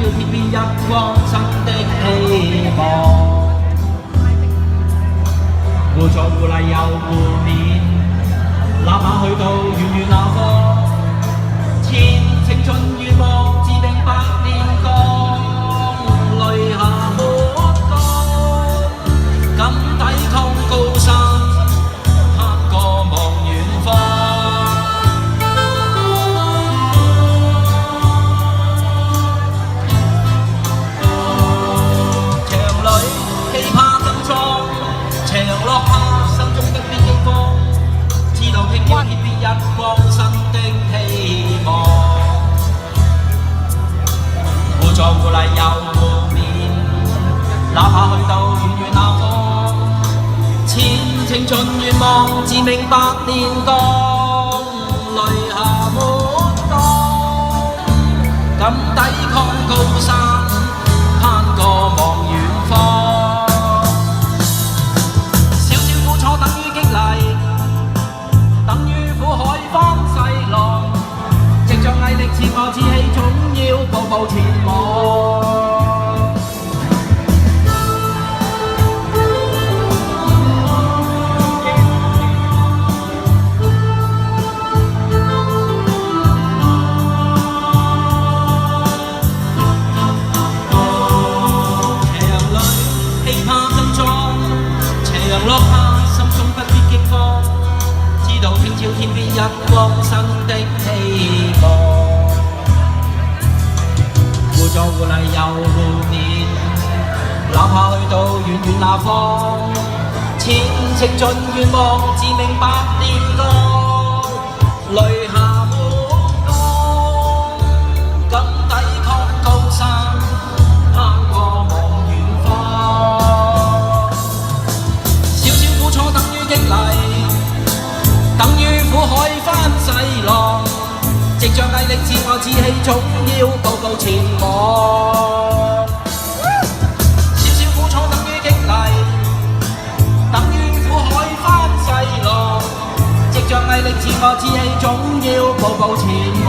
照天邊一光新的希望。互助互勵又互勉，哪怕去到遠遠那方，前程盡願望，自命百年光，淚下沒乾，敢抵抗高山，攀過望遠方。牆裏氣怕更壯，牆落下心中的邊驚慌，知道聽見天邊一光新的希望。互助互勵又互勉，哪怕去到遠遠那方，前程盡願望，自命百年光，淚下沒乾，敢抵抗高山，攀過望遠方。少少苦楚等於激勵，等於苦海翻細浪，藉着毅力自我志氣，總要步步前往。落下心中不必驚慌，知道聽朝天邊一光新的希望。互助互勵又互勉，哪怕去到遠遠那方，前程盡願望，自命百年光，淚下沒乾，敢抵抗高山，攀過望遠方。苦楚等於激勵，等於苦海翻細浪，藉着毅力自我志氣，總要步步前往。少少苦楚等於激勵，等於苦海翻細浪，藉着毅力自我志氣，總要步步前往。